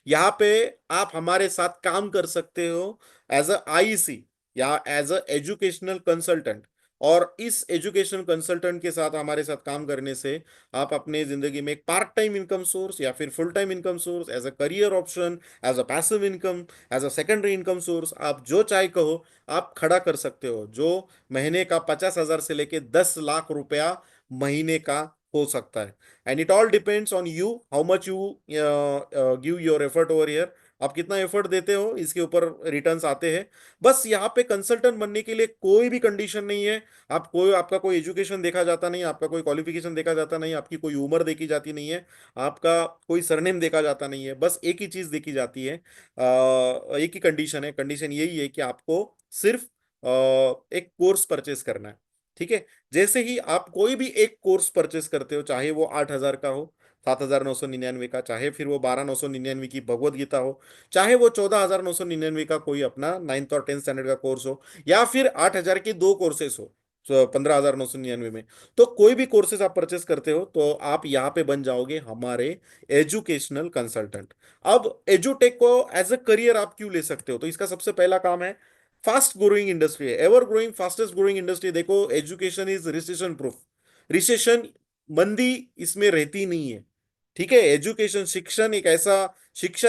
यहाँ पे आप हमारे साथ काम कर सकते हो एज अ आईसी या एज अ एजुकेशनल कंसल्टेंट। और इस एजुकेशनल कंसल्टेंट के साथ हमारे साथ काम करने से आप अपने जिंदगी में एक पार्ट टाइम इनकम सोर्स या फिर full time income source, as a career option, as a passive income, as a secondary income source, आप जो चाहे कहो आप खड़ा कर सकते हो, जो महीने का 50,000 से लेके 10 लाख रुपया महीने का हो सकता है। And it all depends on you, how much you give your effort over here. आप कितना एफर्ट देते हो इसके ऊपर रिटर्न्स आते हैं। बस यहाँ पे कंसल्टेंट बनने के लिए कोई भी कंडीशन नहीं है। आपका कोई एजुकेशन देखा जाता नहीं, आपका कोई क्वालिफिकेशन देखा जाता नहीं, आपकी कोई उम्र देखी जाती नहीं है, आपका कोई सरनेम देखा जाता नहीं है। बस एक ही चीज देखी जाती है, एक ही कंडीशन है। कंडीशन यही है कि आपको सिर्फ एक कोर्स परचेस करना है। ठीक है। जैसे ही आप कोई भी एक कोर्स परचेस करते हो, चाहे वो 8,000 का हो, 7,999 का, चाहे फिर वो 12,999 की भगवत गीता हो, चाहे वो 14,999 का कोई अपना 9th और 10th स्टैंडर्ड का कोर्स हो, या फिर 8,000 के दो कोर्सेस हो, 15,999 में, तो कोई भी कोर्सेज आप परचेस करते हो तो आप यहाँ पे बन जाओगे हमारे एजुकेशनल कंसल्टेंट। अब एजुटेक को एज अ करियर आप क्यों ले सकते हो, तो इसका सबसे पहला काम है, फास्ट ग्रोइंग इंडस्ट्री है, ever growing, fastest growing industry. देखो, education is recession proof. Recession, मंदी इसमें रहती नहीं है। ठीक है। एजुकेशन, शिक्षा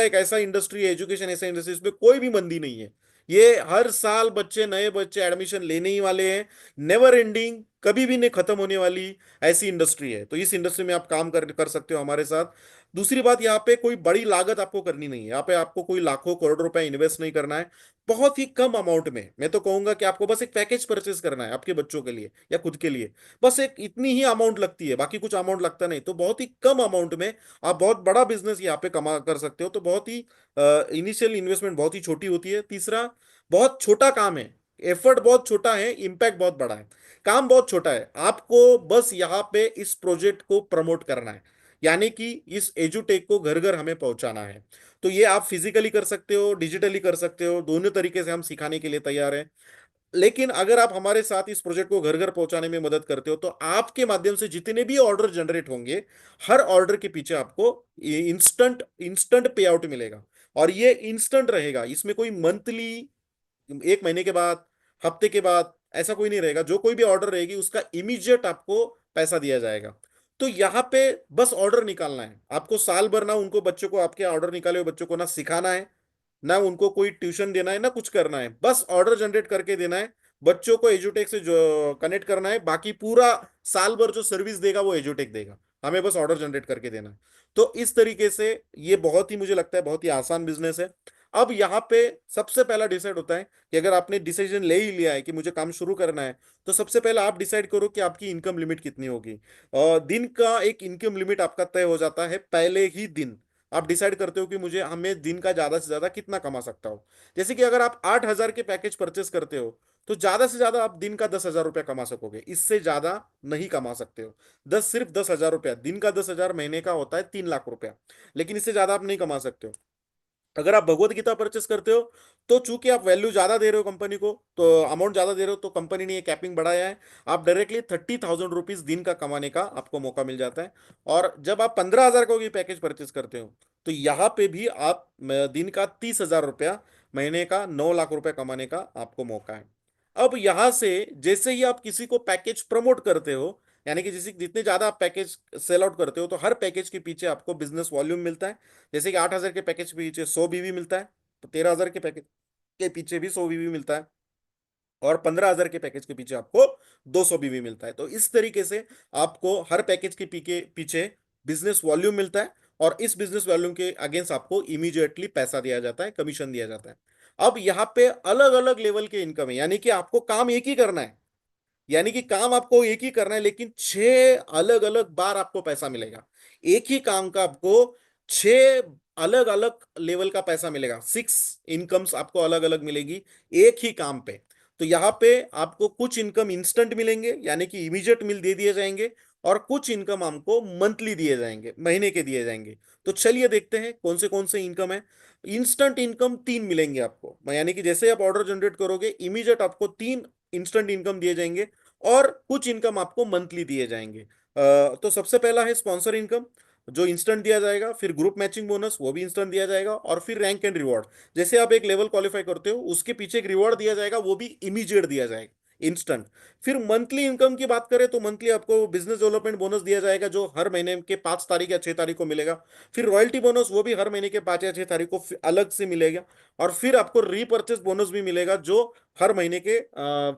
एक ऐसा इंडस्ट्री है, एजुकेशन ऐसा इंडस्ट्री, इसमें कोई भी मंदी नहीं है। ये हर साल नए बच्चे एडमिशन लेने ही वाले हैं। नेवर एंडिंग, कभी भी नहीं खत्म होने वाली ऐसी इंडस्ट्री है। तो इस इंडस्ट्री में आप काम कर कर सकते हो हमारे साथ। दूसरी बात, यहाँ पे कोई बड़ी लागत आपको करनी नहीं है। यहाँ पे आपको कोई लाखों करोड़ रुपए इन्वेस्ट नहीं करना है। बहुत ही कम अमाउंट में, मैं तो कहूंगा कि आपको बस एक पैकेज परचेस करना है आपके बच्चों के लिए या खुद के लिए। बस एक इतनी ही अमाउंट लगती है, बाकी कुछ अमाउंट लगता नहीं। तो बहुत ही कम अमाउंट में आप बहुत बड़ा बिजनेस यहाँ पे कमा कर सकते हो। तो बहुत ही इनिशियल इन्वेस्टमेंट बहुत ही छोटी होती है। तीसरा, बहुत छोटा काम है, एफर्ट बहुत छोटा है, इंपैक्ट बहुत बड़ा है। काम बहुत छोटा है, आपको बस यहाँ पे इस प्रोजेक्ट को प्रमोट करना है, यानी कि इस एजुटेक को घर घर हमें पहुंचाना है। तो ये आप फिजिकली कर सकते हो, डिजिटली कर सकते हो, दोनों तरीके से हम सिखाने के लिए तैयार हैं। लेकिन अगर आप हमारे साथ इस प्रोजेक्ट को घर घर पहुंचाने में मदद करते हो तो आपके माध्यम से जितने भी ऑर्डर जनरेट होंगे, हर ऑर्डर के पीछे आपको इंस्टेंट इंस्टेंट पे आउट मिलेगा। और ये इंस्टेंट रहेगा, इसमें कोई मंथली, एक महीने के बाद, हफ्ते के बाद, ऐसा कोई नहीं रहेगा। जो कोई भी ऑर्डर रहेगी उसका इमीडिएट आपको पैसा दिया जाएगा। तो यहाँ पे बस ऑर्डर निकालना है आपको। साल भर ना उनको, बच्चों को, आपके ऑर्डर निकाले हुए बच्चों को ना सिखाना है, ना उनको कोई ट्यूशन देना है, ना कुछ करना है। बस ऑर्डर जनरेट करके देना है, बच्चों को एजुटेक से जो कनेक्ट करना है। बाकी पूरा साल भर जो सर्विस देगा वो एजुटेक देगा, हमें बस ऑर्डर जनरेट करके देना है। तो इस तरीके से ये बहुत ही, मुझे लगता है, बहुत ही आसान बिजनेस है। अब यहाँ पे सबसे पहला डिसाइड होता है कि अगर आपने डिसीजन ले ही लिया है कि मुझे काम शुरू करना है, तो सबसे पहले आप डिसाइड करो कि आपकी इनकम लिमिट कितनी होगी। और दिन का एक इनकम लिमिट आपका तय हो जाता है पहले ही दिन। आप डिसाइड करते हो कि मुझे हमें दिन का ज्यादा से ज्यादा कितना कमा सकता हो। जैसे कि अगर आप 8,000 के पैकेज परचेस करते हो तो ज्यादा से ज्यादा आप दिन का 10,000 रुपया कमा सकोगे, इससे ज्यादा नहीं कमा सकते हो। सिर्फ 10,000 रुपया, दिन का 10,000 महीने का होता है 3 लाख रुपया, लेकिन इससे ज्यादा आप नहीं कमा सकते हो। अगर आप भगवत गीता परचेस करते हो तो चूंकि आप वैल्यू ज्यादा दे रहे हो कंपनी को, तो अमाउंट ज्यादा दे रहे हो, तो कंपनी ने ये कैपिंग बढ़ाया है। आप डायरेक्टली 30,000 रुपीज दिन का कमाने का आपको मौका मिल जाता है। और जब आप 15,000 का भी पैकेज परचेस करते हो तो यहाँ पे भी आप दिन का 30,000 रुपया, महीने का 9 लाख रुपया कमाने का आपको मौका है। अब यहां से जैसे ही आप किसी को पैकेज प्रमोट करते हो, यानी कि जितने ज्यादा आप पैकेज सेल आउट करते हो, तो हर पैकेज के पीछे आपको बिजनेस वॉल्यूम मिलता है। जैसे कि 8,000 के पैकेज के पीछे 100 बीवी मिलता है, तो 13,000 के पैकेज के पीछे भी 100 बीवी मिलता है, और 15,000 के पैकेज के पीछे आपको 200 बीवी मिलता है। तो इस तरीके से आपको हर पैकेज के पीछे बिजनेस वॉल्यूम मिलता है, और इस बिजनेस वॉल्यूम के अगेंस्ट आपको इमीडिएटली पैसा दिया जाता है, कमीशन दिया जाता है। अब यहाँ पे अलग अलग लेवल के इनकम है, यानी कि आपको काम एक ही करना है, यानी कि काम आपको एक ही करना है, लेकिन 6 अलग अलग बार आपको पैसा मिलेगा। एक ही काम का आपको 6 अलग अलग लेवल का पैसा मिलेगा, 6 इनकम्स आपको अलग अलग मिलेगी एक ही काम पे। तो यहाँ पे आपको कुछ इनकम इंस्टेंट मिलेंगे, यानी कि इमीडिएट मिल दे दिए जाएंगे, और कुछ इनकम हमको मंथली दिए जाएंगे, महीने के दिए जाएंगे। तो चलिए देखते हैं कौन से इनकम है। इंस्टेंट इनकम 3 मिलेंगे आपको, यानी कि जैसे आप ऑर्डर जनरेट करोगे इमीडिएट आपको 3 इंस्टेंट इनकम दिए जाएंगे, और कुछ इनकम आपको मंथली दिए जाएंगे। तो सबसे पहला है स्पॉन्सर इनकम। जो इंस्टेंट दिया जाएगा, फिर ग्रुप मैचिंग बोनस वो भी इंस्टेंट दिया जाएगा, और फिर रैंक एंड रिवॉर्ड। जैसे आप एक लेवल क्वालिफाई करते हो उसके पीछे एक रिवॉर्ड दिया जाएगा, वो भी इमीडिएट दिया जाएगा, इंस्टेंट। फिर मंथली इनकम की बात करें तो मंथली आपको बिजनेस डेवलपमेंट बोनस दिया जाएगा, जो हर महीने के 5 तारीख या 6 तारीख को मिलेगा। फिर रॉयल्टी बोनस वो भी हर महीने के 5 या 6 तारीख को अलग से मिलेगा। और फिर आपको रीपर्चेस बोनस भी मिलेगा, जो हर महीने के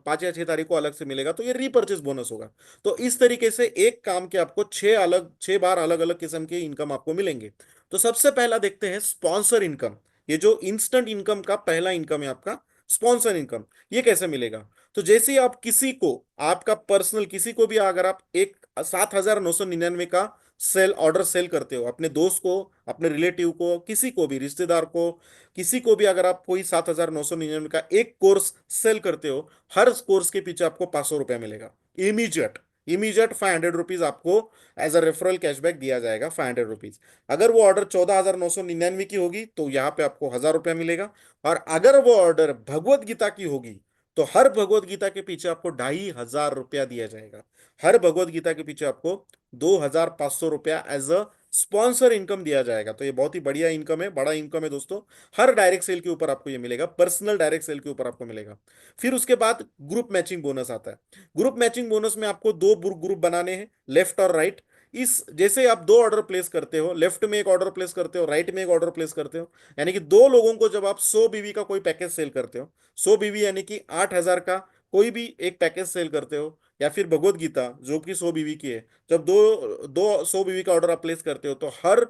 5 या 6 तारीख को अलग से मिलेगा, तो ये रीपर्चेस बोनस होगा। तो इस तरीके से एक काम के आपको 6 बार अलग अलग किस्म के इनकम आपको मिलेंगे। तो सबसे पहला देखते हैं स्पॉन्सर इनकम। ये जो इंस्टेंट इनकम का पहला इनकम है आपका, स्पॉन्सर इनकम। ये कैसे मिलेगा? तो जैसे ही आप किसी को, आपका पर्सनल किसी को भी अगर आप एक 7,999 का सेल ऑर्डर सेल करते हो, अपने दोस्त को, अपने रिलेटिव को, किसी को भी, रिश्तेदार को, किसी को भी अगर आप कोई 7,999 का एक कोर्स सेल करते हो, हर कोर्स के पीछे आपको 500 रुपया मिलेगा, इमीडिएट। इमीडिएट 500 रुपीज आपको एज अ रेफरल कैशबैक दिया जाएगा, 500 रुपीज। अगर वो ऑर्डर 14,999 की होगी तो यहाँ पे आपको 1,000 रुपया मिलेगा। और अगर वो ऑर्डर भगवत गीता की होगी तो हर भगवत गीता के पीछे आपको 2,500 रुपया दिया जाएगा। हर भगवत गीता के पीछे आपको 2,500 रुपया एज अ स्पॉन्सर इनकम दिया जाएगा। तो ये बहुत ही बढ़िया इनकम है, बड़ा इनकम है दोस्तों। हर डायरेक्ट सेल के ऊपर आपको ये मिलेगा, पर्सनल डायरेक्ट सेल के ऊपर आपको मिलेगा। फिर उसके बाद ग्रुप मैचिंग बोनस आता है। ग्रुप मैचिंग बोनस में आपको दो ग्रुप बनाने हैं, लेफ्ट और राइट। इस जैसे आप दो ऑर्डर प्लेस करते हो, लेफ्ट में एक ऑर्डर प्लेस करते हो, राइट में एक ऑर्डर प्लेस करते हो, यानी कि दो लोगों को जब आप 100 बीवी का कोई पैकेज सेल करते हो, 100 बीवी यानी कि 8,000 का कोई भी एक पैकेज सेल करते हो, या फिर भगवत गीता जो कि 100 बीवी की है, जब दो दो 100 बीवी का ऑर्डर आप प्लेस करते हो, तो हर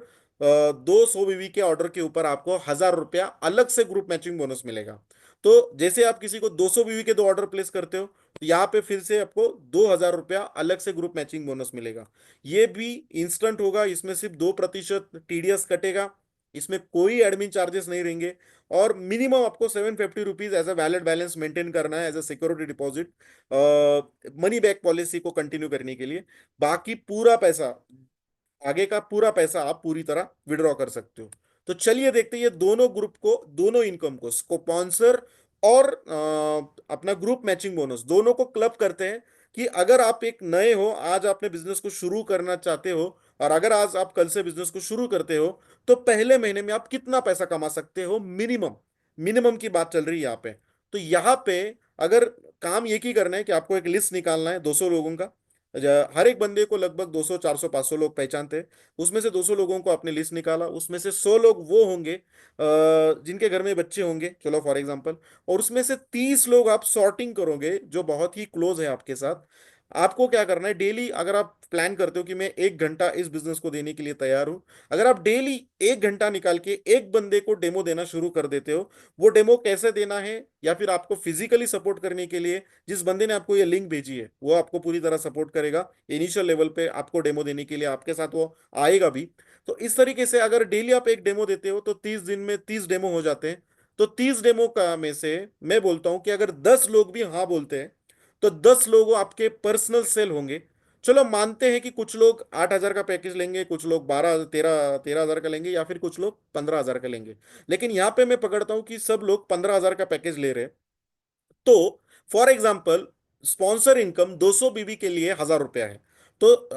दो 100 बीवी के ऑर्डर के ऊपर आपको 1,000 रुपया अलग से ग्रुप मैचिंग बोनस मिलेगा। तो जैसे आप किसी को 200 बीवी के दो ऑर्डर प्लेस करते हो, तो यहाँ पे फिर से आपको 2,000 रुपया अलग से ग्रुप मैचिंग बोनस मिलेगा। ये भी इंस्टेंट होगा, इसमें सिर्फ 2% टीडीएस कटेगा, इसमें कोई एडमिन चार्जेस नहीं रहेंगे। और मिनिमम आपको 750 rupees as a valid balance maintain करना है as a security deposit, money back policy को कंटिन्यू करने के लिए। बाकी पूरा पैसा, आगे का पूरा पैसा आप पूरी तरह विड्रॉ कर सकते हो। तो चलिए देखते हैं ये दोनों ग्रुप को, दोनों इनकम को, स्पॉन्सर और अपना ग्रुप मैचिंग बोनस, दोनों को क्लब करते हैं। कि अगर आप एक नए हो, आज आपने बिजनेस को शुरू करना चाहते हो, और अगर आज आप कल से बिजनेस को शुरू करते हो, तो पहले महीने में आप कितना पैसा कमा सकते हो मिनिमम। मिनिमम की बात चल रही है यहाँ पे। तो यहाँ पे अगर काम ये की करना है कि आपको एक लिस्ट निकालना है 200 लोगों का। हर एक बंदे को लगभग 200 400 500 लोग पहचानते हैं। उसमें से 200 लोगों को आपने लिस्ट निकाला, उसमें से 100 लोग वो होंगे जिनके घर में बच्चे होंगे, चलो फॉर एग्जांपल। और उसमें से 30 लोग आप सॉर्टिंग करोगे जो बहुत ही क्लोज है आपके साथ। आपको क्या करना है, डेली अगर आप प्लान करते हो कि मैं 1 घंटा इस बिजनेस को देने के लिए तैयार हूं, अगर आप डेली 1 घंटा निकाल के एक बंदे को डेमो देना शुरू कर देते हो, वो डेमो कैसे देना है, या फिर आपको फिजिकली सपोर्ट करने के लिए जिस बंदे ने आपको ये लिंक भेजी है वो आपको पूरी तरह सपोर्ट करेगा इनिशियल लेवल पे, आपको डेमो देने के लिए आपके साथ वो आएगा भी। तो इस तरीके से अगर डेली आप एक डेमो देते हो तो 30 दिन में 30 डेमो हो जाते हैं। तो 30 डेमो का में से मैं बोलता हूं कि अगर 10 लोग भी हाँ बोलते हैं, तो 10 लोग आपके पर्सनल सेल होंगे। चलो मानते हैं कि कुछ लोग 8,000 का पैकेज लेंगे, कुछ लोग 12 13 13 हजार का लेंगे, या फिर कुछ लोग 15,000 का लेंगे। लेकिन यहाँ पे मैं पकड़ता हूँ कि सब लोग 15,000 का पैकेज ले रहे हैं। तो फॉर एग्जाम्पल, स्पॉन्सर इनकम 200 बीवी के लिए 1,000 रुपया है। तो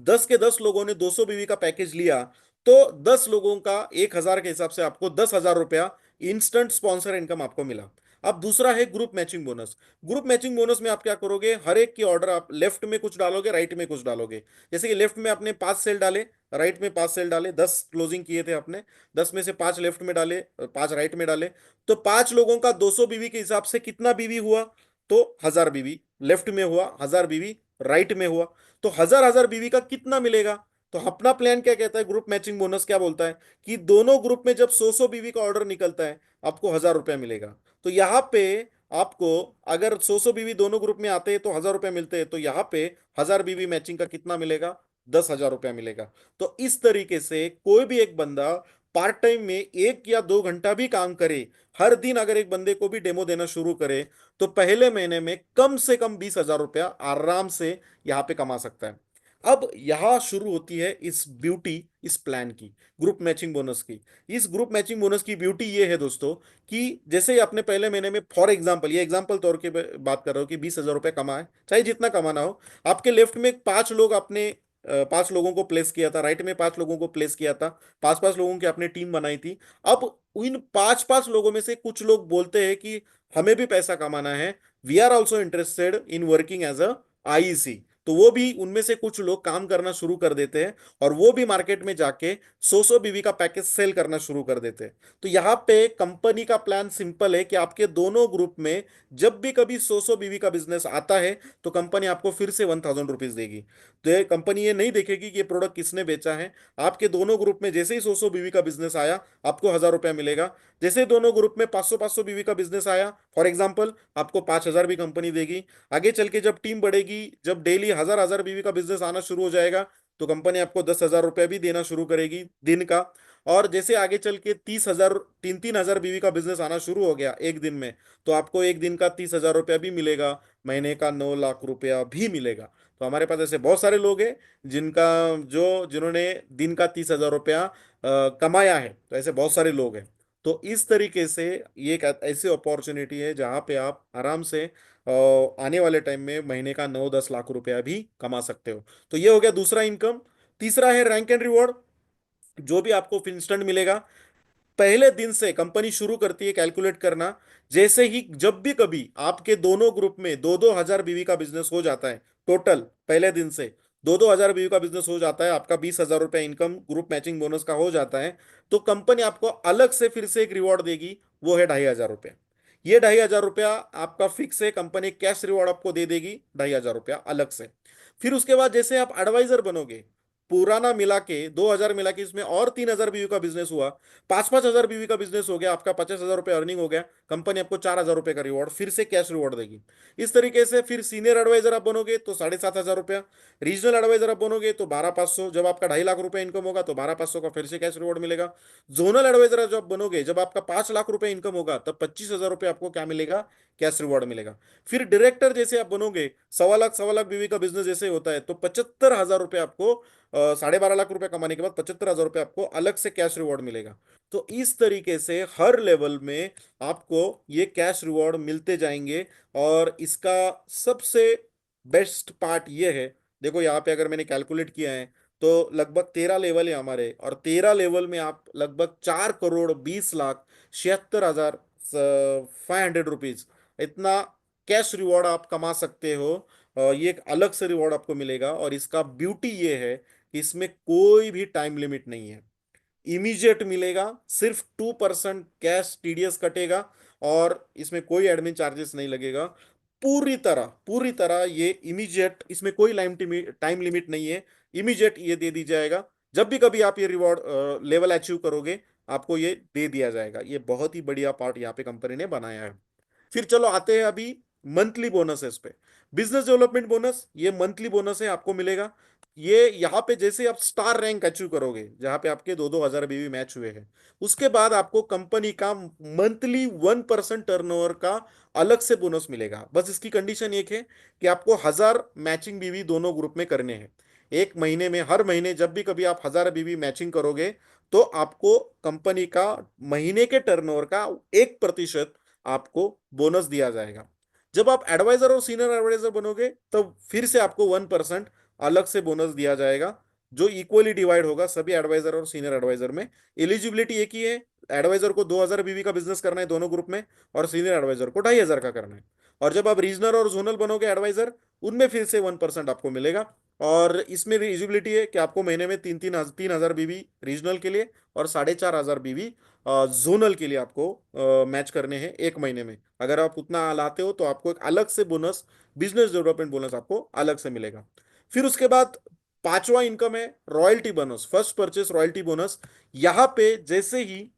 10 के 10 लोगों ने 200 बीवी का पैकेज लिया, तो 10 लोगों का 1,000 के हिसाब से आपको 10,000 रुपया इंस्टेंट स्पॉन्सर इनकम आपको मिला। अब दूसरा है group matching bonus. Group matching bonus में आप क्या करोगे, हर एक की ऑर्डर आप लेफ्ट में कुछ डालोगे, राइट में कुछ डालोगे। जैसे कि लेफ्ट में आपने 5 सेल डाले, राइट में 5 सेल डाले, 10 क्लोजिंग किए थे आपने, 10 में से 5 लेफ्ट में डाले, 5 राइट में डाले। तो 5 लोगों का 200 बीवी के हिसाब से कितना बीवी हुआ? तो 1,000 बीवी लेफ्ट में हुआ, 1,000 बीवी राइट में हुआ। तो 1,000 बीवी का कितना मिलेगा? तो अपना प्लान क्या कहता है, ग्रुप मैचिंग बोनस क्या बोलता है कि दोनों ग्रुप में जब 100 बीवी का ऑर्डर निकलता है, आपको 1,000 रुपया मिलेगा। तो यहाँ पे आपको, अगर 100 बीवी दोनों ग्रुप में आते हैं तो 1,000 रुपया मिलते हैं, तो यहाँ पे 1,000 बीवी मैचिंग का कितना मिलेगा? 10,000 रुपया मिलेगा। तो इस तरीके से कोई भी एक बंदा पार्ट टाइम में 1 या 2 घंटा भी काम करे, हर दिन अगर एक बंदे को भी डेमो देना शुरू करे, तो पहले महीने में कम से कम 20,000 रुपया आराम से यहाँ पे कमा सकता है। अब यहां शुरू होती है इस ब्यूटी, इस प्लान की, ग्रुप मैचिंग बोनस की। इस ग्रुप मैचिंग बोनस की ब्यूटी ये है दोस्तों, कि जैसे ही आपने पहले महीने में, फॉर एग्जांपल, ये एग्जांपल तौर की बात कर रहा हूं कि 20,000 रुपये कमाए, चाहे जितना कमाना हो, आपके लेफ्ट में 5 लोग आपने पांच लोगों को प्लेस किया था, राइट में पांच लोगों को प्लेस किया था, पांच पांच लोगों की आपने टीम बनाई थी। अब इन पांच पांच लोगों में से कुछ लोग बोलते हैं कि हमें भी पैसा कमाना है, we are also interested in working as a IEC. तो वो भी उनमें से कुछ लोग काम करना शुरू कर देते हैं, और वो भी मार्केट में जाके 100 बीवी का पैकेज सेल करना शुरू कर देते हैं। तो यहाँ पे कंपनी का प्लान सिंपल है कि आपके दोनों ग्रुप में जब भी कभी 100 बीवी का बिजनेस आता है, तो कंपनी आपको फिर से 1000 रुपीज देगी। तो ये कंपनी ये नहीं देखेगी कि ये प्रोडक्ट किसने बेचा है। आपके दोनों ग्रुप में जैसे ही 100 बीवी का बिजनेस आया, आपको 1000 रुपया मिलेगा। जैसे ही दोनों ग्रुप में 500 बीवी का बिजनेस आया, फॉर एग्जाम्पल, आपको 5000 भी कंपनी देगी। आगे चल के जब टीम बढ़ेगी, जब डेली 1000 बीवी का बिजनेस आना शुरू हो जाएगा, तो कंपनी आपको 10,000 रुपया भी देना शुरू करेगी दिन का। और जैसे आगे चल के 30,000, 3-3 हजार बीवी का बिजनेस आना शुरू हो गया एक दिन में, तो आपको एक दिन का 30,000 रुपया भी मिलेगा, महीने का 9 लाख रुपया भी मिलेगा। तो हमारे पास ऐसे बहुत सारे लोग हैं जिनका जो जिन्होंने दिन का 30,000 रुपया कमाया है। तो ऐसे बहुत सारे लोग हैं। तो इस तरीके से ये एक ऐसी अपॉर्चुनिटी है जहां पे आप आराम से आने वाले टाइम में महीने का 9-10 लाख रुपया भी कमा सकते हो। तो ये हो गया दूसरा इनकम। तीसरा है रैंक एंड रिवॉर्ड, जो भी आपको इंस्टेंट मिलेगा। पहले दिन से कंपनी शुरू करती है कैलकुलेट करना, जैसे ही जब भी कभी आपके दोनों ग्रुप में 2-2 हजार बीवी का बिजनेस हो जाता है, टोटल पहले दिन से 2-2 हजार बीवी का बिजनेस हो जाता है, आपका 20,000 रुपया इनकम ग्रुप मैचिंग बोनस का हो जाता है, तो कंपनी आपको अलग से फिर से एक रिवॉर्ड देगी, वो है 2,500 रुपया। ये 2,500 रुपया आपका फिक्स है, कंपनी कैश रिवॉर्ड आपको दे देगी 2,500 रुपया अलग से। फिर उसके बाद जैसे आप एडवाइजर बनोगे, पुराना मिला के 2,000 मिला के इसमें और 3,000 बीवी का बिजनेस हुआ, 5-5 हजार बीवी का बिजनेस हो गया, आपका 50,000 रुपये अर्निंग हो गया, कंपनी आपको 4,000 रुपये का रिवॉर्ड फिर से कैश रिवॉर्ड देगी। इस तरीके से फिर सीनियर एडवाइजर आप बनोगे तो 7,500 रुपया, रीजनल एडवाइजर आप बनोगे तो 12,500, जब आपका 2.5 लाख रुपए इनकम होगा तो 12,500 का फिर से कैश रिवॉर्ड मिलेगा। जोनल एडवाइजर जब बनोगे, जब आपका 5 लाख रुपए इनकम होगा, तब 25,000 रुपये आपको क्या मिलेगा, कैश रिवॉर्ड मिलेगा। फिर डायरेक्टर जैसे आप बनोगे, 1.25 लाख बीवी का बिजनेस जैसे होता है, तो 75,000 रुपये आपको 12.5 लाख रुपए कमाने के बाद 75,000 रुपये आपको अलग से कैश रिवॉर्ड मिलेगा। तो इस तरीके से हर लेवल में आपको ये कैश रिवॉर्ड मिलते जाएंगे। और इसका सबसे बेस्ट पार्ट ये है, देखो यहाँ पे अगर मैंने कैलकुलेट किया है, तो लगभग 13 लेवल है हमारे, और 13 लेवल में आप लगभग 4,20,76,500 रुपीज इतना कैश रिवॉर्ड आप कमा सकते हो। ये एक अलग से रिवॉर्ड आपको मिलेगा, और इसका ब्यूटी ये है कि इसमें कोई भी टाइम लिमिट नहीं है, इमीडिएट मिलेगा। सिर्फ 2% कैश टीडीएस कटेगा, और इसमें कोई एडमिन चार्जेस नहीं लगेगा। पूरी तरह ये इमीडिएट, इसमें कोई टाइम लिमिट नहीं है, इमीडिएट ये दे दी जाएगा। जब भी कभी आप ये रिवॉर्ड लेवल अचीव करोगे, आपको ये दे दिया जाएगा। ये बहुत ही बढ़िया पार्ट यहाँ पे कंपनी ने बनाया है। फिर चलो आते हैं अभी मंथली बोनसेस पे। बिजनेस डेवलपमेंट बोनस, ये मंथली बोनस है, आपको मिलेगा। ये यहाँ पे जैसे आप स्टार रैंक अचीव करोगे, जहां पे आपके 2-2 हजार बीवी मैच हुए हैं, उसके बाद आपको कंपनी का मंथली 1% टर्नओवर का अलग से बोनस मिलेगा। बस इसकी कंडीशन एक है कि आपको 1000 मैचिंग बीवी दोनों ग्रुप में करने हैं। एक महीने में, हर महीने जब भी कभी आप 1000 बीवी मैचिंग करोगे, तो आपको कंपनी का महीने के टर्नओवर का 1% आपको बोनस दिया जाएगा। जब आप एडवाइजर और सीनियर एडवाइजर बनोगे, तब फिर से आपको 1% अलग से बोनस दिया जाएगा, जो इक्वली डिवाइड होगा सभी एडवाइजर और सीनियर एडवाइजर में। एलिजिबिलिटी एक ही है, एडवाइजर को 2,000 बीवी का बिजनेस करना है दोनों ग्रुप में, और सीनियर एडवाइजर को 2,500 का करना है। और जब आप रीजनल और जोनल बनोगे एडवाइजर, उनमें फिर से 1% आपको मिलेगा। और इसमें एलिजिबिलिटी है कि आपको महीने में 3,000 बीवी रीजनल के लिए, और 4,500 बीवी जोनल के लिए आपको मैच करने हैं एक महीने में। अगर आप उतना लाते हो, तो आपको एक अलग से बोनस, बिजनेस डेवलपमेंट बोनस आपको अलग से मिलेगा। फिर उसके बाद पांचवा इनकम है royalty bonus, first purchase royalty bonus. यहां पे जैसे ही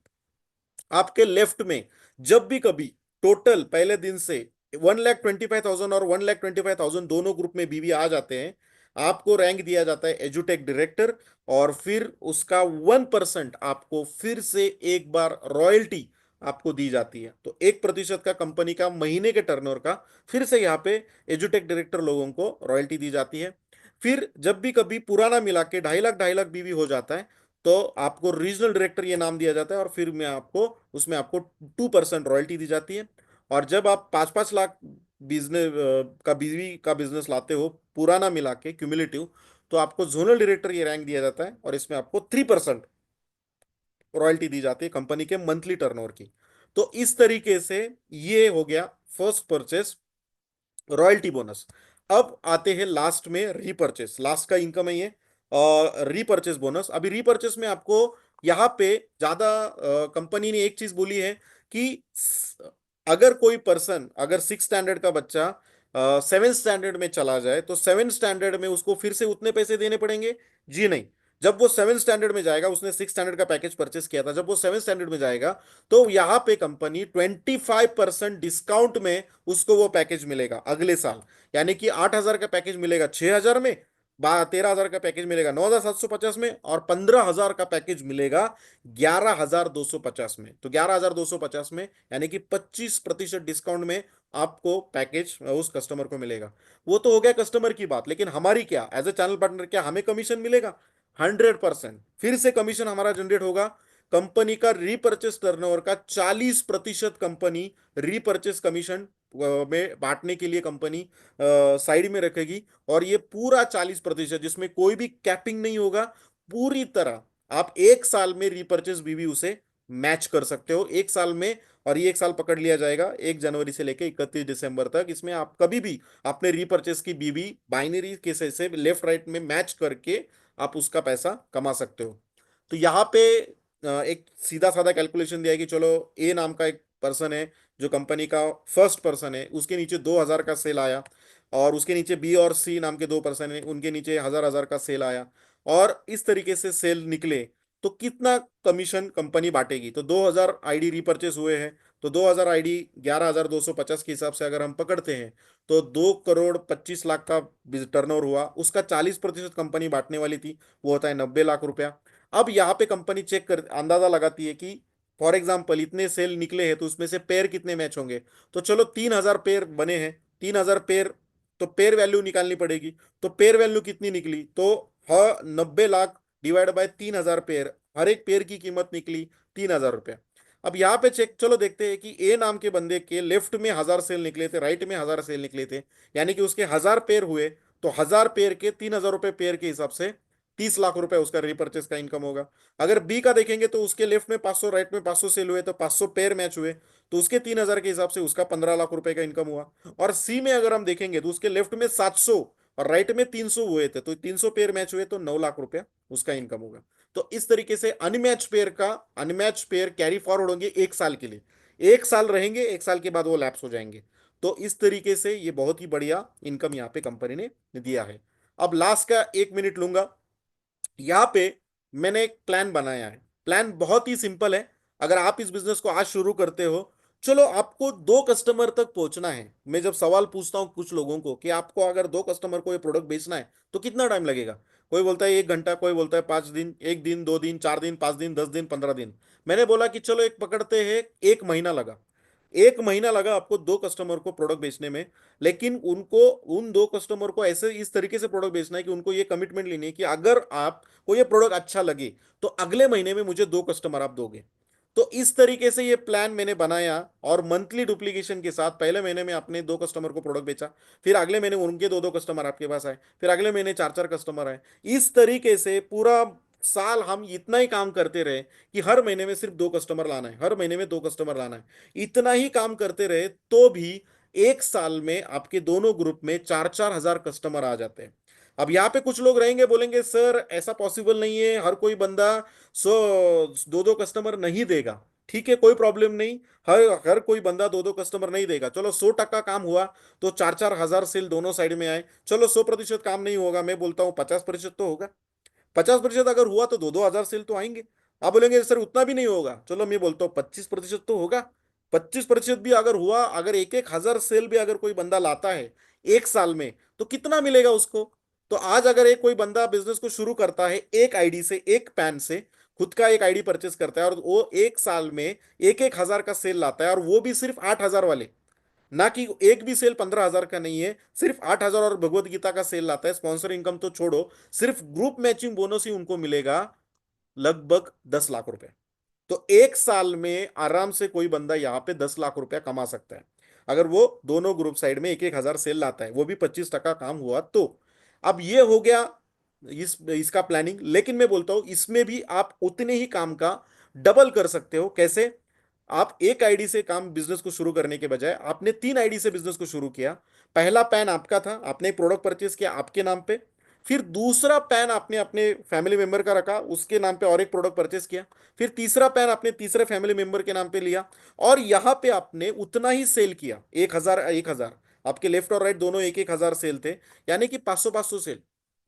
आपके लेफ्ट में जब भी कभी टोटल पहले दिन से 1,25,000 और 1,25,000 दोनों ग्रुप में बीवी आ जाते हैं, आपको रैंक दिया जाता है एजुटेक डायरेक्टर। और फिर उसका 1% आपको फिर से एक बार रॉयल्टी आपको दी जाती है। तो 1% का कंपनी का महीने के टर्नओवर का फिर से यहाँ पे एजुटेक डायरेक्टर लोगों को रॉयल्टी दी जाती है। फिर जब भी कभी पुराना मिला के 2.5 लाख बीवी हो जाता है, तो आपको रीजनल डायरेक्टर ये नाम दिया जाता है, और फिर मैं आपको उसमें आपको 2% रॉयल्टी दी जाती है। और जब आप 5-5 लाख बिजनेस का बीवी का बिजनेस लाते हो, पुराना मिला के क्यूमुलेटिव, तो आपको जोनल डायरेक्टर ये रैंक दिया जाता है, और इसमें आपको 3% रॉयल्टी दी जाती है कंपनी के मंथली टर्नओवर की। तो इस तरीके से ये हो गया फर्स्ट परचेस, रॉयल्टी बोनस। अब आते हैं लास्ट में रीपर्चेस, लास्ट का इनकम है ये, रीपर्चेस बोनस। अभी रीपर्चेस में आपको यहाँ पे ज्यादा कंपनी ने एक चीज बोली है कि अगर कोई पर्सन, अगर 6 स्टैंडर्ड का बच्चा 7 स्टैंडर्ड में चला जाए तो 7 स्टैंडर्ड में उसको फिर से उतने पैसे देने पड़ेंगे? जी नहीं। जब वो 7 स्टैंडर्ड में जाएगा, उसने 6 स्टैंडर्ड का पैकेज परचेस किया था, जब वो 7 स्टैंडर्ड में जाएगा तो यहाँ पे कंपनी 25% डिस्काउंट में उसको वो पैकेज मिलेगा अगले साल। यानी कि 8,000 का पैकेज मिलेगा 6,000 में, 13,000 का पैकेज मिलेगा 9,750 में, और 15,000 का पैकेज मिलेगा 11,250 में। तो 11,250 में यानी कि 25% डिस्काउंट में आपको पैकेज उस कस्टमर को मिलेगा। वो तो हो गया कस्टमर की बात, लेकिन हमारी क्या, एज ए चैनल पार्टनर, क्या हमें कमीशन मिलेगा? 100% फिर से कमीशन हमारा जनरेट होगा। कंपनी का रीपर्चेस टर्नओवर का 40% कंपनी रीपर्चेस कमीशन में बांटने के लिए कंपनी साइड में रखेगी। और ये पूरा 40%, जिसमें कोई भी कैपिंग नहीं होगा, पूरी तरह आप एक साल में रीपर्चेस बीवी उसे मैच कर सकते हो, एक साल में। और ये एक साल पकड़ लिया जाएगा 1 जनवरी से लेकर 31 दिसंबर तक। इसमें आप कभी भी अपने रीपर्चेस की बीवी बाइनरी केसेस से लेफ्ट राइट में मैच करके आप उसका पैसा कमा सकते हो। तो यहाँ पे एक सीधा साधा कैलकुलेशन दिया है कि चलो, ए नाम का एक पर्सन है जो कंपनी का फर्स्ट पर्सन है, उसके नीचे 2,000 का सेल आया, और उसके नीचे बी और सी नाम के 2 पर्सन है, उनके नीचे 1,000 का सेल आया, और इस तरीके से सेल निकले, तो कितना कमीशन कंपनी बांटेगी? तो 2,000 आईडी रिपर्चेस हुए हैं, तो 2,000 आईडी 11,250 के हिसाब से अगर हम पकड़ते हैं, तो 2,25,00,000 का टर्नओवर हुआ, उसका 40% कंपनी बांटने वाली थी, वो होता है 90 लाख रुपया। अब यहाँ पे कंपनी चेक कर अंदाजा लगाती है कि फॉर एग्जाम्पल इतने सेल निकले हैं, तो उसमें से पेयर कितने मैच होंगे? तो चलो 3,000 पेयर बने हैं, 3,000 पेयर, तो पेयर वैल्यू निकालनी पड़ेगी। तो पेयर वैल्यू कितनी निकली? तो 90 लाख डिवाइड बाय 3,000 पेयर, हर एक पेयर की कीमत निकली 3,000 रुपया। अब यहाँ पे चेक चलो देखते हैं कि ए नाम के बंदे के लेफ्ट में 1,000 सेल निकले थे, राइट में 1,000 सेल निकले थे, यानी कि उसके 1,000 पेयर हुए, तो 1,000 पेयर के 3,000 रुपये पेयर के हिसाब से 30 लाख रुपए उसका रिपर्चेस का इनकम होगा। अगर बी का देखेंगे तो उसके लेफ्ट में 500, राइट में 500 सेल हुए, तो 500 पेयर मैच हुए, तो उसके 3,000 के हिसाब से उसका 15 लाख रुपए का इनकम हुआ। और सी में अगर हम देखेंगे तो उसके लेफ्ट में 700 और राइट में 300 हुए थे, तो 300 पेयर मैच हुए, तो 9 लाख रुपया उसका इनकम होगा। तो इस तरीके से अनमैच पेयर कैरी फॉरवर्ड होंगे एक साल के लिए, एक साल रहेंगे, एक साल के बाद वो लैप्स हो जाएंगे। तो इस तरीके से ये बहुत ही बढ़िया इनकम यहाँ पे कंपनी ने दिया है। अब लास्ट का 1 मिनट लूंगा। यहाँ पे मैंने एक प्लान बनाया है। प्लान बहुत ही सिंपल है। अगर आप इस बिजनेस को आज शुरू करते हो, चलो आपको 2 कस्टमर तक पहुंचना है। मैं जब सवाल पूछता हूं कुछ लोगों को कि आपको अगर 2 कस्टमर को ये प्रोडक्ट बेचना है तो कितना टाइम लगेगा, कोई बोलता है 1 घंटा, कोई बोलता है 5 दिन, 1 दिन, 2 दिन, 4 दिन, 5 दिन, 10 दिन, 15 दिन। मैंने बोला कि चलो एक पकड़ते हैं, 1 महीना लगा। 1 महीना लगा आपको 2 कस्टमर को प्रोडक्ट बेचने में। लेकिन उनको, उन 2 कस्टमर को ऐसे इस तरीके से प्रोडक्ट बेचना है कि उनको ये कमिटमेंट लेनी है कि अगर आपको ये प्रोडक्ट अच्छा लगे तो अगले महीने में मुझे 2 कस्टमर आप दोगे। तो इस तरीके से ये प्लान मैंने बनाया, और मंथली डुप्लीकेशन के साथ पहले महीने में अपने 2 कस्टमर को प्रोडक्ट बेचा, फिर अगले महीने उनके 2 कस्टमर आपके पास आए, फिर अगले महीने 4 कस्टमर आए। इस तरीके से पूरा साल हम इतना ही काम करते रहे कि हर महीने में सिर्फ 2 कस्टमर लाना है, हर महीने में 2 कस्टमर लाना है। इतना ही काम करते रहे तो भी एक साल में आपके दोनों ग्रुप में 4-4 हजार कस्टमर आ जाते हैं। अब यहाँ पे कुछ लोग रहेंगे, बोलेंगे सर ऐसा पॉसिबल नहीं है, हर कोई बंदा 100 2-2 कस्टमर नहीं देगा। ठीक है, कोई प्रॉब्लम नहीं। हर हर कोई बंदा 2-2 कस्टमर नहीं देगा। चलो 100% काम हुआ तो 4-4 हजार सेल दोनों साइड में आए। चलो 100% काम नहीं होगा, मैं बोलता हूँ 50% तो होगा। 50% अगर हुआ तो 2-2 हजार सेल तो आएंगे। आप बोलेंगे सर उतना भी नहीं होगा, चलो मैं बोलता हूँ 25% तो होगा। 25% भी अगर हुआ, अगर 1-1 हजार सेल भी अगर कोई बंदा लाता है एक साल में, तो कितना मिलेगा उसको? तो आज अगर एक कोई बंदा बिजनेस को शुरू करता है एक आईडी से, एक पैन से, खुद का एक आईडी परचेस करता है, और वो एक साल में 1-1 हजार का सेल लाता है, और वो भी सिर्फ 8,000 वाले, ना कि एक भी सेल 15,000 का नहीं है, सिर्फ 8,000 और भगवत गीता का सेल लाता है, स्पॉन्सर इनकम तो छोड़ो, सिर्फ ग्रुप मैचिंग बोनस ही उनको मिलेगा लगभग 10 लाख रुपए। तो एक साल में आराम से कोई बंदा यहाँ पे 10 लाख रुपया कमा सकता है, अगर वो दोनों ग्रुप साइड में 1-1 हजार सेल लाता है, वो भी 25% काम हुआ तो। अब ये हो गया इसका प्लानिंग, लेकिन मैं बोलता हूं इसमें भी आप उतने ही काम का डबल कर सकते हो। कैसे? आप एक आईडी से काम बिजनेस को शुरू करने के बजाय आपने 3 आईडी से बिजनेस को शुरू किया। पहला पैन आपका था, आपने एक प्रोडक्ट परचेज किया आपके नाम पे। फिर दूसरा पैन आपने अपने फैमिली मेंबर का रखा, उसके नाम पे और एक प्रोडक्ट परचेज किया। फिर तीसरा पैन आपने तीसरे फैमिली मेंबर के नाम पे लिया, और यहां पे आपने उतना ही सेल किया, 1,000 1,000। आपके लेफ्ट और राइट दोनों 1,000 सेल थे, यानी कि 500 500 सेल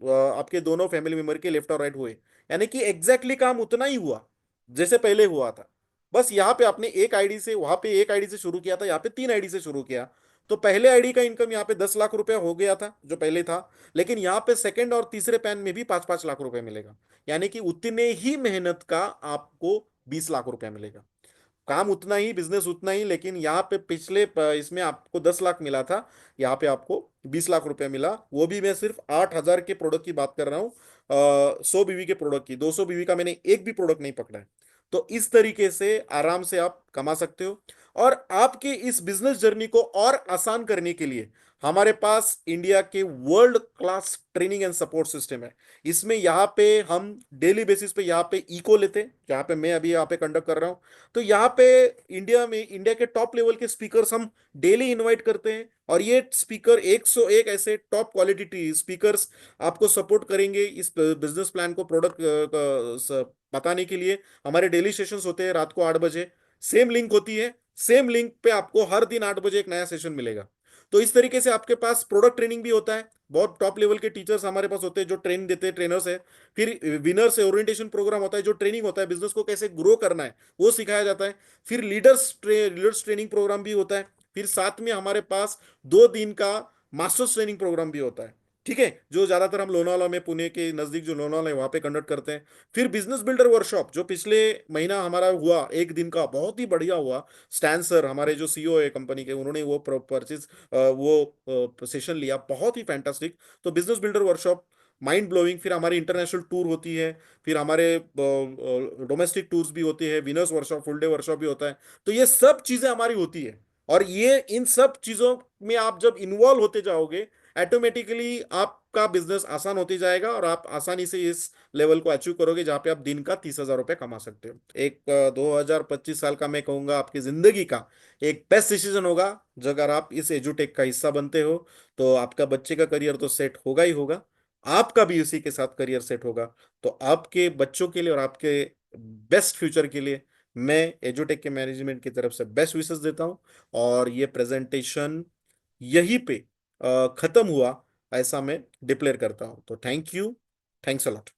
आपके दोनों फैमिली मेंबर के लेफ्ट और राइट हुए। यानी कि एग्जैक्टली काम उतना ही हुआ जैसे पहले हुआ था। बस यहाँ पे आपने एक आईडी से, वहां पे एक आईडी से शुरू किया था, यहाँ पे 3 आईडी से शुरू किया। तो पहले आईडी का इनकम यहाँ पे 10 लाख रुपया हो गया था जो पहले था, लेकिन यहाँ पे सेकंड और तीसरे पैन में भी 5 5 लाख रुपए मिलेगा। यानी कि उतने ही मेहनत का आपको 20 लाख रुपया मिलेगा। काम उतना ही, बिजनेस उतना ही, लेकिन यहाँ पे इसमें आपको 10 लाख मिला था, यहाँ पे आपको 20 लाख रुपया मिला। वो भी मैं सिर्फ 8,000 के प्रोडक्ट की बात कर रहा हूँ, 100 बीवी के प्रोडक्ट की। 200 बीवी का मैंने एक भी प्रोडक्ट नहीं पकड़ा है। तो इस तरीके से आराम से आप कमा सकते हो। और आपके इस बिजनेस जर्नी को और आसान करने के लिए हमारे पास इंडिया के world class training and support system है। इसमें यहाँ पे हम डेली बेसिस पे यहाँ पे इको लेते हैं, जहाँ पे मैं अभी यहाँ पे कंडक्ट कर रहा हूँ। तो यहाँ पे इंडिया के टॉप लेवल के स्पीकर्स हम डेली इनवाइट करते हैं, और ये स्पीकर 101 ऐसे टॉप क्वालिटी स्पीकर्स आपको सपोर्ट करेंगे इस बिजनेस प्लान को, प्रोडक्ट बताने के लिए। हमारे डेली सेशंस होते हैं रात को 8 बजे, सेम लिंक होती है, सेम लिंक पे आपको हर दिन 8 बजे एक नया सेशन मिलेगा। तो इस तरीके से आपके पास प्रोडक्ट ट्रेनिंग भी होता है, बहुत टॉप लेवल के टीचर्स हमारे पास होते हैं जो ट्रेन देते हैं, ट्रेनर्स है। फिर विनर से ओरिएंटेशन प्रोग्राम होता है, जो ट्रेनिंग होता है बिजनेस को कैसे ग्रो करना है वो सिखाया जाता है। फिर लीडर्स ट्रेनिंग प्रोग्राम भी होता है। फिर साथ में हमारे पास 2 दिन का मास्टर्स ट्रेनिंग प्रोग्राम भी होता है, ठीक है, जो ज्यादातर हम लोनावाला में, पुणे के नजदीक जो लोनावाला है वहां पे कंडक्ट करते हैं। फिर बिजनेस बिल्डर वर्कशॉप जो पिछले महीना हमारा हुआ, एक दिन का, बहुत ही बढ़िया हुआ। स्टैन सर हमारे जो सीईओ है कंपनी के, उन्होंने वो परचेज वो सेशन लिया, बहुत ही फैंटास्टिक। तो business builder workshop mind blowing. फिर हमारी इंटरनेशनल टूर होती है, फिर हमारे डोमेस्टिक टूर्स भी होते हैं, winners workshop, full day workshop भी होता है। तो ये सब चीजें हमारी होती है। और ये इन सब चीजों में आप जब इन्वॉल्व होते जाओगे, ऑटोमेटिकली आपका बिजनेस आसान होते जाएगा, और आप आसानी से इस लेवल को अचीव करोगे जहां पे आप दिन का 30,000 रुपये कमा सकते हो। एक 2025 साल का मैं कहूंगा आपकी जिंदगी का एक बेस्ट डिसीजन होगा, जो अगर आप इस एजुटेक का हिस्सा बनते हो। तो आपका बच्चे का करियर तो सेट होगा ही होगा, आपका भी उसी के साथ करियर सेट होगा। तो आपके बच्चों के लिए और आपके बेस्ट फ्यूचर के लिए मैं एजुटेक के मैनेजमेंट की तरफ से बेस्ट विशेस देता हूं। और ये प्रेजेंटेशन यहीं पे खत्म हुआ, ऐसा मैं डिक्लेयर करता हूं। तो thank you, thanks a lot.